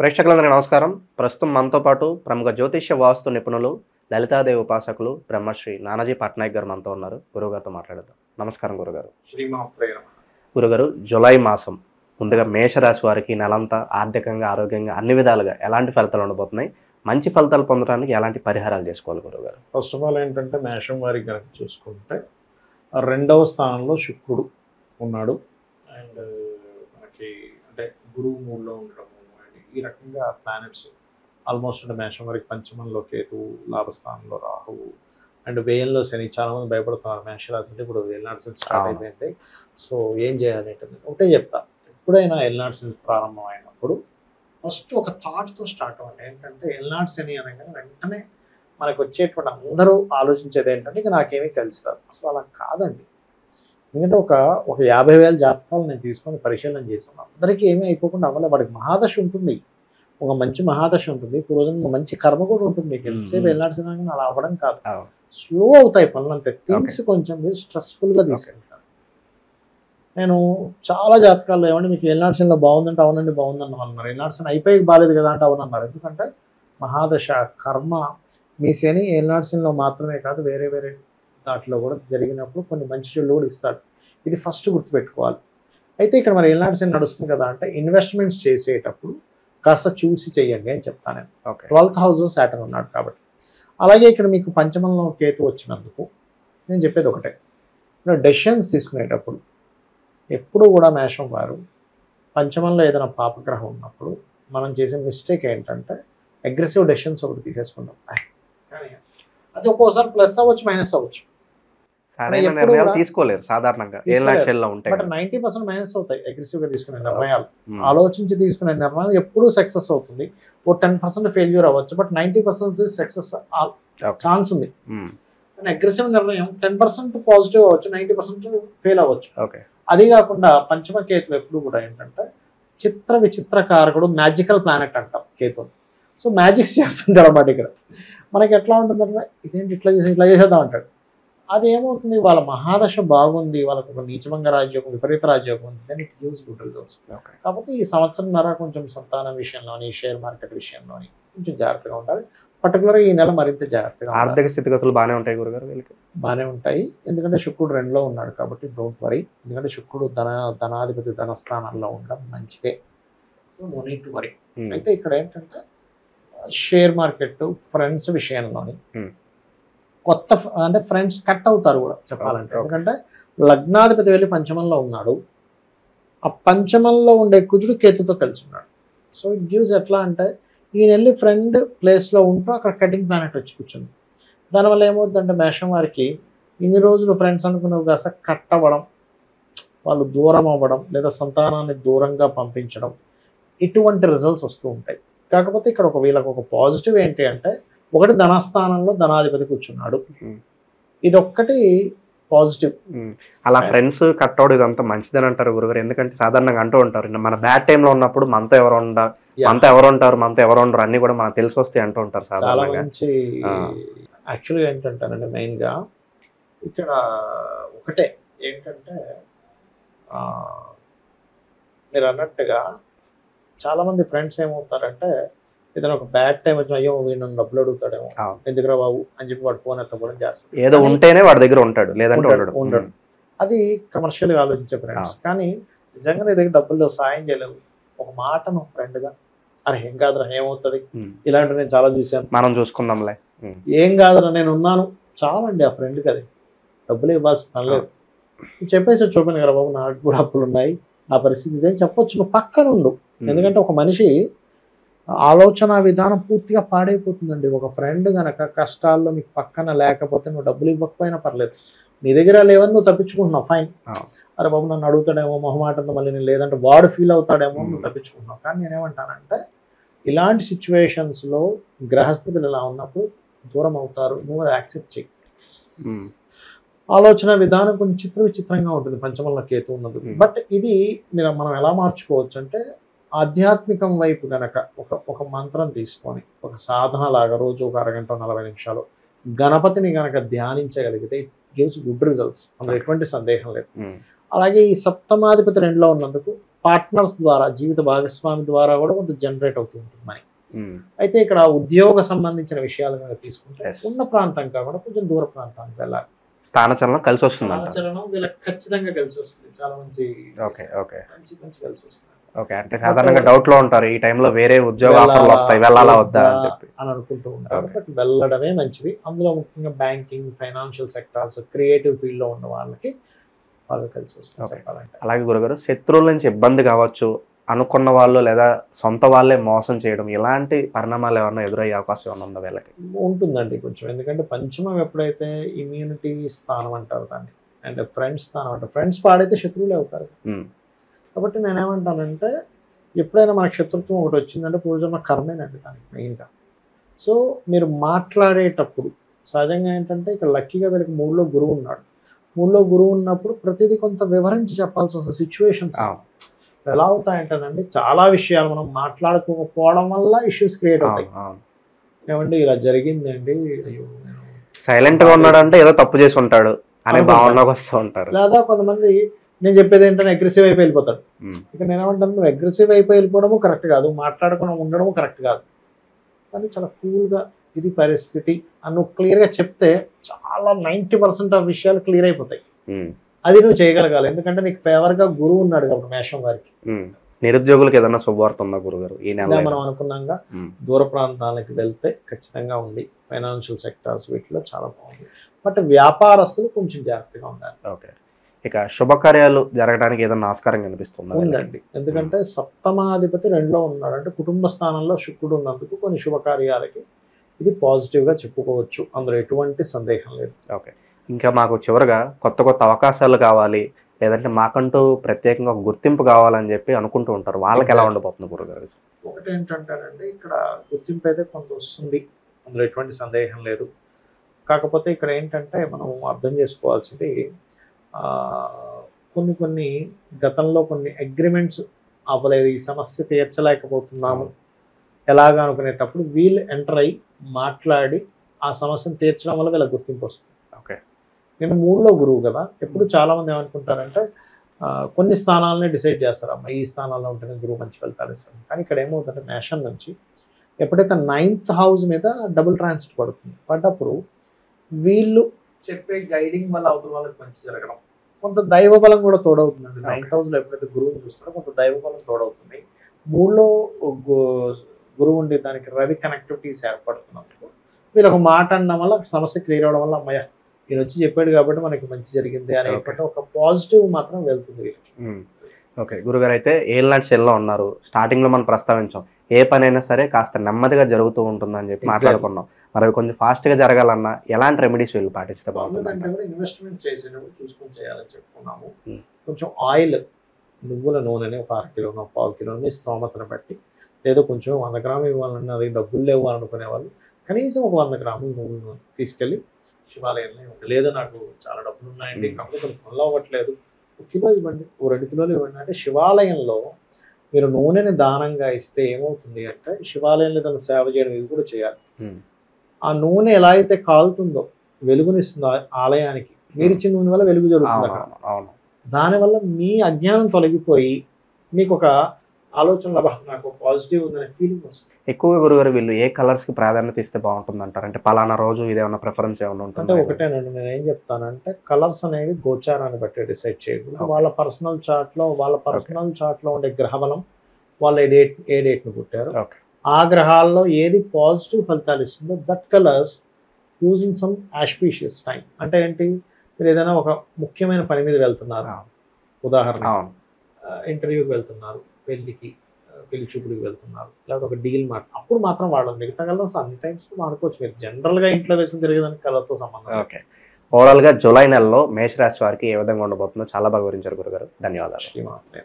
ప్రేక్షకులందరికీ నమస్కారం. ప్రస్తుతం మనతో పాటు ప్రముఖ జ్యోతిష్య వాస్తు నిపుణులు, లలితాదేవి ఉపాసకులు బ్రహ్మశ్రీ నానాజీ పట్నాయక్ గారు మనతో ఉన్నారు. గురుగారితో మాట్లాడదాం. నమస్కారం గురుగారు. గురుగారు, జూలై మాసం ముందుగా మేషరాశి వారికి నెలంతా ఆర్థికంగా, ఆరోగ్యంగా అన్ని విధాలుగా ఎలాంటి ఫలితాలు ఉండబోతున్నాయి? మంచి ఫలితాలు పొందడానికి ఎలాంటి పరిహారాలు చేసుకోవాలి గురుగారు? ఫస్ట్ ఆఫ్ ఆల్ ఏంటంటే మేషం వారికి కనుక చూసుకుంటే రెండవ స్థానంలో శుక్రుడు ఉన్నాడు. అండ్ మనకి అంటే గురువు మూడులో ఉండడం ఈ రకంగా ప్లానెట్స్ ఆల్మోస్ట్ అంటే మేషం వారికి పంచమంలో కేతువు, లాభస్థానంలో రాహువు అండ్ వ్యయంలో శని. చాలా మంది భయపడుతున్నారు మేషరాశి అంటే ఇప్పుడు ఎల్నాడు శని స్టార్ట్ అయిపోయింది, సో ఏం చేయాలి అంటే ఒకటే చెప్తా. ఎప్పుడైనా ఎల్నాడు శని ప్రారంభం అయినప్పుడు ఫస్ట్ ఒక థాట్తో స్టార్ట్ అవ్వండి. ఏంటంటే ఎల్నాడు శని అనగానే వెంటనే మనకు వచ్చేటువంటి అందరూ ఆలోచించేది ఏంటంటే ఇక నాకేమీ కలిసి రాదు. అసలు అలా కాదండి. ఎందుకంటే ఒక 50,000 జాతకాలు నేను తీసుకొని పరిశీలన చేసాను. అందరికీ ఏమీ అయిపోకుండా అవ్వలే. వాడికి మహాదశ ఉంటుంది, ఒక మంచి మహాదశ ఉంటుంది, పూర్వజన్మ మంచి కర్మ కూడా ఉంటుంది. మీకు ఎంతసేపు ఎల్నాడు శని అలా అవ్వడం కాదు, స్లో అవుతాయి పనులు అంతే. థింగ్స్ కొంచెం మీరు స్ట్రెస్ఫుల్గా తీసుకెళ్తారు. నేను చాలా జాతకాల్లో ఏమంటే మీకు ఎల్నాడు శనిలో బాగుందంటే అవునండి బాగుందని అన్నారు. ఎల్నాడు శని అయిపోయి బాగాలేదు కదా అంటే అవునన్నారు. ఎందుకంటే మహాదశ కర్మ మీ శని ఎల్నాడు శనిలో మాత్రమే కాదు వేరే వేరే దాంట్లో కూడా జరిగినప్పుడు కొన్ని మంచి చెడు కూడా ఇస్తాడు. ఇది ఫస్ట్ గుర్తుపెట్టుకోవాలి. అయితే ఇక్కడ మరి ఎల్నాడు శని నడుస్తుంది కదా అంటే ఇన్వెస్ట్మెంట్స్ చేసేటప్పుడు కాస్త చూసి చెయ్యండి అని చెప్తాను నేను. 12th హౌస్లో సాటర్న్ ఉన్నాడు కాబట్టి. అలాగే ఇక్కడ మీకు పంచమంలో కేతు వచ్చినందుకు నేను చెప్పేది ఒకటే, డెసిషన్స్ తీసుకునేటప్పుడు ఎప్పుడు కూడా మేషం వారు పంచమంలో ఏదైనా పాపగ్రహం ఉన్నప్పుడు మనం చేసే మిస్టేక్ ఏంటంటే అగ్రెసివ్ డెసిషన్స్ ఒకటి తీసేసుకుంటాం. అది ఒక్కోసారి ప్లస్ అవ్వచ్చు, మైనస్ అవ్వచ్చు. తీసుకోలేరు సాధారణంగా. బట్ 90% మైనస్ అవుతాయి అగ్రెసివ్గా తీసుకునే నిర్ణయాలు. ఆలోచించి తీసుకునే నిర్ణయాలు ఎప్పుడూ సక్సెస్ అవుతుంది. ఓ 10% ఫెయిల్యూర్ అవ్వచ్చు, బట్ 90% సక్సెస్ ఛాన్స్ ఉంది. అగ్రెసివ్ నిర్ణయం 10% పాజిటివ్ అవ్వచ్చు, 90% ఫెయిల్ అవ్వచ్చు. అది కాకుండా పంచమ కేతు ఎప్పుడు కూడా ఏంటంటే చిత్ర విచిత్ర కారకుడు, మ్యాజికల్ ప్లానెట్ అంటాం కేతు. సో మ్యాజిక్స్ చేస్తుంటాడు అన్నమాట. ఇక్కడ మనకి ఎట్లా ఉంటుందంటే ఇదేంటి ఇట్లా చేసేద్దాం అంటాడు. అది ఏమవుతుంది, వాళ్ళ మహాదశ బాగుంది, వాళ్ళకు ఒక నీచభంగ రాజ్యోగం, విపరీత రాజ్యోగం ఉంది, then it gives good results. కాకపోతే ఈ సంవత్సరంన్నర కొంచెం సంతానం విషయంలోని, షేర్ మార్కెట్ విషయంలోని కొంచెం జాగ్రత్తగా ఉండాలి. పర్టికులర్గా ఈ నెల మరింత జాగ్రత్తగా. ఆర్థిక స్థితిగతులు బాగానే ఉంటాయి గురుగారు వీళ్ళకి? బాగానే ఉంటాయి, ఎందుకంటే శుక్రుడు 2లో ఉన్నాడు కాబట్టి డోంట్ వరీ. ఎందుకంటే శుక్రుడు ధనాధిపతి ధనస్థానాల్లో ఉండడం మంచిదే, so no need to worry. అయితే ఇక్కడ ఏంటంటే షేర్ మార్కెట్, ఫ్రెండ్స్ విషయంలోని కొత్త అంటే ఫ్రెండ్స్ కట్ అవుతారు కూడా చెప్పాలంటే. ఎందుకంటే లగ్నాధిపతి వెళ్ళి పంచమంలో ఉన్నాడు, ఆ పంచమంలో ఉండే కుజుడు కేతుతో కలిసి ఉన్నాడు. సో ఇట్ గివ్స్ ఎట్లా అంటే ఈయన వెళ్ళి ఫ్రెండ్ ప్లేస్లో ఉంటూ అక్కడ కటింగ్ ప్లానెట్ వచ్చి కూర్చుంది. దానివల్ల ఏమవుతుందంటే మేషం వారికి ఇన్ని రోజులు ఫ్రెండ్స్ అనుకున్నవి కాస్త కట్ అవ్వడం, వాళ్ళు దూరం అవ్వడం, లేదా సంతానాన్ని దూరంగా పంపించడం, ఇటువంటి రిజల్ట్స్ వస్తూ ఉంటాయి. కాకపోతే ఇక్కడ వీళ్ళకి ఒక పాజిటివ్ ఏంటి అంటే ఒకటి ధనస్థానంలో ధనాధిపతి కూర్చున్నాడు, ఇదొక్కటి పాజిటివ్. అలా ఫ్రెండ్స్ కట్ అవడం ఇదంతా మంచిదని అంటారు గురుగారు? ఎందుకంటే సాధారణంగా అంటూ ఉంటారు మన బ్యాడ్ టైంలో ఉన్నప్పుడు మనతో ఎవరు ఉంటారు, మనతో ఎవరు ఉండరు అన్ని కూడా మనకు తెలిసి వస్తాయి అంటూ ఉంటారు చాలా మంచి. యాక్చువల్గా ఏంటంటానంటే మెయిన్గా ఇక్కడ ఒకటే ఏంటంటే మీరు అన్నట్టుగా చాలామంది ఫ్రెండ్స్ ఏమవుతారంటే ఏదైనా ఒక బ్యాడ్ టైం వచ్చి అయ్యో వీడు డబ్బులు అడుగుతాడేమో ఎందుకురా బాబు అని చెప్పి వాడు ఫోన్ ఎత్తపోవడం చేస్తాడు. ఏదో ఉంటేనే వాడి దగ్గర ఉంటాడు, లేదంటే ఉండడు. అది కమర్షియల్గా ఆలోచించే ఫ్రెండ్స్. కానీ నిజంగా నీ దగ్గర డబ్బులు సాయం చేయలేవు, ఒక మాట నువ్వు ఫ్రెండ్గా అరే ఏం కాదురా ఏమవుతుంది, ఇలాంటివి నేను చాలా చూశాను, మనం చూసుకుందాంలే, ఏం కాదురా నేను ఉన్నాను చాలండి. ఆ ఫ్రెండ్కి అది డబ్బులు ఇవ్వాల్సిన పని లేదు, చెప్పేసి చూపాను కదా బాబు నాకు కూడా అప్పులు ఉన్నాయి, ఆ పరిస్థితి ఇదేం చెప్పొచ్చు, నువ్వు పక్కన ఉండు. ఎందుకంటే ఒక మనిషి ఆలోచన విధానం పూర్తిగా పాడైపోతుందండి. ఒక ఫ్రెండ్ గనక కష్టాల్లో మీకు పక్కన లేకపోతే నువ్వు డబ్బులు ఇవ్వకపోయినా పర్లేదు, నీ దగ్గర లేవని నువ్వు తప్పించుకుంటున్నావు, ఫైన్. అరే బాబు నన్ను అడుగుతాడేమో మొహమాటంతో మళ్ళీ నేను లేదంటే వాడు ఫీల్ అవుతాడేమో నువ్వు తప్పించుకుంటున్నావు. కానీ నేనేమంటానంటే ఇలాంటి సిచ్యువేషన్స్లో గ్రహస్థితులు ఇలా ఉన్నప్పుడు దూరం అవుతారు, నువ్వు అది యాక్సెప్ట్ చేయి. ఆలోచన విధానం కొంచెం విచిత్రంగా ఉంటుంది పంచమంలో కేతు ఉన్నది. బట్ ఇది మనం ఎలా మార్చుకోవచ్చు అంటే ఆధ్యాత్మికం వైపు గనక ఒక మంత్రం తీసుకొని ఒక సాధన లాగా రోజు ఒక అరగంట 40 నిమిషాలు గణపతిని గనక ధ్యానించగలిగితే ఇట్ గివ్స్ గుడ్ రిజల్ట్స్, అందులో ఎటువంటి సందేహం లేదు. అలాగే ఈ సప్తమాధిపతి 2లో ఉన్నందుకు పార్ట్నర్స్ ద్వారా, జీవిత భాగస్వామి ద్వారా కూడా కొంత జనరేట్ అవుతూ ఉంటుంది మనీ. అయితే ఇక్కడ ఉద్యోగ సంబంధించిన విషయాలు కనుక తీసుకుంటే ఉన్న ప్రాంతం కాకుండా కొంచెం దూర ప్రాంతానికి వెళ్ళాలి. స్థానచలనం కలిసి వస్తుంది. స్థానచలనం వీళ్ళకి ఖచ్చితంగా కలిసి వస్తుంది. చాలా మంచి మంచి కలిసి వస్తుంది. ఓకే, అంటే సాధారణంగా డౌట్ లో ఉంటారు ఈ టైంలో వేరే ఉద్యోగ ఆఫర్లు వస్తాయి, వెళ్ళాలా వద్దా అని చెప్పి అనుకుంటూ ఉంటారు. బట్ వెళ్ళడమే మంచిది. అందులో ముఖ్యంగా banking, financial sectors, creative field లో ఉన్న వాళ్ళకి బాగా కలిసి వస్తుంది చెప్పాలంటే. అలాగే గురుగారు, శత్రువుల నుంచి ఇబ్బంది కావచ్చు, అనుకున్న వాళ్ళు లేదా సొంత వాళ్ళే మోసం చేయడం, ఇలాంటి పరిణామాలు ఏమన్నా ఎదురయ్యే అవకాశం ఏమన్నా ఉందా వీళ్ళకి? ఉంటుందండి కొంచెం. ఎందుకంటే పంచమం ఎప్పుడైతే ఇమ్యూనిటీ స్థానం అంటారు దాన్ని, అండ్ ఫ్రెండ్స్ స్థానం అంటారు. ఫ్రెండ్స్ పాడైతే శత్రువులే అవుతారు. కాబట్టి నేనేమంటానంటే ఎప్పుడైనా మనకు శత్రుత్వం ఒకటి వచ్చిందంటే పూర్వజన్మ కర్మేనండి దానికి మెయిన్గా. సో మీరు మాట్లాడేటప్పుడు సహజంగా ఏంటంటే ఇక్కడ లక్కీగా వీళ్ళకి మూడులో గురువు ఉన్నాడు. మూడులో గురువు ఉన్నప్పుడు ప్రతిదీ కొంత వివరించి చెప్పాల్సి వస్తుంది. సిచ్యువేషన్స్ ఎలా అవుతాయంటేనండి, చాలా విషయాలు మనం మాట్లాడుకోకపోవడం వల్ల ఇష్యూస్ క్రియేట్ అవుతాయి. ఏమండి ఇలా జరిగిందండి, అయ్యో సైలెంట్ గా ఉన్నాడంటే ఏదో తప్పు చేసి ఉంటాడు అనే భావనలోకి వస్తూ ఉంటారు. లేదా కొంతమంది నేను చెప్పేది ఏంటంటే అగ్రెసివ్ అయిపోయి వెళ్ళిపోతాడు. ఇక నేనేమంటాను, నువ్వు అగ్రెసివ్ అయిపోయి వెళ్ళిపోవడము కరెక్ట్ కాదు, మాట్లాడకుండా ఉండడము కరెక్ట్ కాదు. కానీ చాలా కూల్గా ఇది పరిస్థితి అని నువ్వు క్లియర్గా చెప్తే చాలా 90% ఆఫ్ విషయాలు క్లియర్ అయిపోతాయి. అది నువ్వు చేయగలగాలి. ఎందుకంటే నీకు ఫేవర్గా గురువు ఉన్నాడు కాబట్టి మేషం వారికి. నిరుద్యోగులకు ఏదైనా శుభవార్త ఉందా గురుగారు ఈ నెల? మనం అనుకున్నాగా దూర ప్రాంతాలకు వెళ్తే ఖచ్చితంగా ఉంది. ఫైనాన్షియల్ సెక్టార్స్ వీటిలో చాలా బాగుంది. బట్ వ్యాపారస్తులు కొంచెం జాగ్రత్తగా ఉండాలి. ఓకే, ఇక శుభకార్యాలు జరగడానికి ఏదైనా ఆస్కారం కనిపిస్తుంది? ఉందండి. ఎందుకంటే సప్తమాధిపతి 2లో ఉన్నాడు. అంటే కుటుంబ స్థానంలో శుక్రుడు ఉన్నందుకు కొన్ని శుభకార్యాలకి ఇది పాజిటివ్గా చెప్పుకోవచ్చు. అందులో ఎటువంటి సందేహం లేదు. ఓకే, ఇంకా మాకు చివరగా కొత్త కొత్త అవకాశాలు కావాలి, లేదంటే మాకంటూ ప్రత్యేకంగా ఒక గుర్తింపు కావాలని చెప్పి అనుకుంటూ ఉంటారు. వాళ్ళకి ఎలా ఉండబోతుంది గురుగారు? ఒకటి ఏంటంటారంటే ఇక్కడ గుర్తింపు అయితే కొంత వస్తుంది, అందులో ఎటువంటి సందేహం లేదు. కాకపోతే ఇక్కడ ఏంటంటే మనం అర్థం చేసుకోవాల్సింది కొన్ని గతంలో కొన్ని అగ్రిమెంట్స్ అవ్వలేదు, ఈ సమస్య తీర్చలేకపోతున్నాము ఎలాగా అనుకునేటప్పుడు వీళ్ళు ఎంటర్ అయ్యి మాట్లాడి ఆ సమస్యను తీర్చడం వల్ల వీళ్ళ గుర్తింపు వస్తుంది. ఓకే, నేను 3లో గురువు కదా, ఎప్పుడు చాలామంది ఏమనుకుంటారంటే కొన్ని స్థానాలనే డిసైడ్ చేస్తారు, అమ్మ ఈ స్థానాల్లో ఉంటేనే గురువు మంచి ఫలితాలు ఇస్తారు. కానీ ఇక్కడ ఏమవుతుందంటే మేషం నుంచి ఎప్పుడైతే 9th హౌస్ మీద డబుల్ ట్రాన్సిట్ పడుతుంది, పడ్డప్పుడు వీళ్ళు చెప్పే గైడింగ్ వల్ల అవతల వాళ్ళకి మంచి జరగడం, కొంత దైవ బలం కూడా తోడవుతుందండి. 9th హౌస్లో ఎప్పుడైతే గురువుని చూస్తారో కొంత దైవ బలం తోడవుతుంది. 3లో గురువు ఉండే దానికి రవి కనెక్టివిటీస్ ఏర్పడుతున్నప్పుడు వీళ్ళు ఒక మాట అనడం వల్ల సమస్య క్లియర్ అవడం వల్ల అమ్మయ్య ఈయన వచ్చి చెప్పాడు కాబట్టి మనకి మంచి జరిగింది అనే ఒక పాజిటివ్ మాత్రం వెళ్తుంది. ఓకే గురుగారు, అయితే ఏళ్ళనాటి సెల్లో ఉన్నారు. స్టార్టింగ్ లో మనం ప్రస్తావించాం ఏ పని అయినా సరే కాస్త నెమ్మదిగా జరుగుతూ ఉంటుందని చెప్పి మాట్లాడుకున్నాం. మరి అవి కొంచెం ఫాస్ట్ గా జరగాలన్నా ఎలాంటి రెమెడీస్ వీళ్ళు పాటిస్తే బాగుంటుంది? ఇన్వెస్ట్మెంట్ చేసేటప్పుడు చూసుకొని చేయాలని చెప్పుకున్నాము. కొంచెం ఆయిల్, నువ్వుల నూనెని ఒక 1/2 కిలోనో 1/4 కిలోని స్తోమతను బట్టి, లేదా కొంచెం 100 గ్రాములు ఇవ్వాలన్నా అది డబ్బులు లేవు అనుకునే వాళ్ళు కనీసం ఒక 100 గ్రాములు నువ్వులను తీసుకెళ్ళి శివాలయంలో ఇవ్వండి. లేదా నాకు చాలా డబ్బులు ఉన్నాయండి కాకపోతే కొన్ని పనులు అవ్వట్లేదు, 1 కిలో ఇవ్వండి, 2 కిలోలు ఇవ్వండి. అంటే శివాలయంలో మీరు నూనెని దానంగా ఇస్తే ఏమవుతుంది అంటే శివాలయంలో దాన్ని సేవ చేయడం ఇది కూడా చేయాలి. ఆ నూనె ఎలా అయితే కాలుతుందో వెలుగునిస్తుందో ఆలయానికి, మీరు ఇచ్చిన నూనె వల్ల వెలుగు జరుగుతుంది అక్కడ. దానివల్ల మీ అజ్ఞానం తొలగిపోయి మీకు ఒక ఆలోచన, నాకు పాజిటివ్ ఉందనే ఫీలింగ్ వస్తుంది. ఎక్కువగా గురుగారు వీళ్ళు ఏ కలర్స్ కి ప్రాధాన్యత ఇస్తే బాగుంటుంది అంటారు? అంటే పలానా రోజు ఇదేమన్నా ప్రిఫరెన్స్ ఏమైనా ఉంటుంది? అంటే ఒకటేనండి, నేను ఏం చెప్తానంటే కలర్స్ అనేవి గోచారాన్ని బట్టి డిసైడ్ చేయకూడదు. వాళ్ళ పర్సనల్ చార్ట్ లో ఉండే గ్రహబలం, వాళ్ళు ఏ డేట్ ను పుట్టారు, ఆ గ్రహాల్లో ఏది పాజిటివ్ ఫలితాలు ఇస్తుందో that colours using some auspicious time. అంటే ఏంటి, మీరు ఏదైనా ఒక ముఖ్యమైన పని మీద వెళ్తున్నారు, ఉదాహరణ ఇంటర్వ్యూకి వెళ్తున్నారు, పెళ్లి చూపులకు వెళ్తున్నారు, లేకపోతే ఒక డీల్ అప్పుడు మాత్రం వాడదు. మిగతా కలర్స్ అన్ని టైమ్స్ వాడుకోవచ్చు. మీరు జనరల్ గా ఇంట్లో వేసుకుని తిరిగేదానికి కలర్తో సంబంధం. ఓకే, ఓవరాల్ గా జూలై నెలలో మేషరాశి వారికి ఏ విధంగా ఉండబోతుందో చాలా బాగా వివరించారు గురుగారు. ధన్యవాదాలు. శ్రీమాత్రే.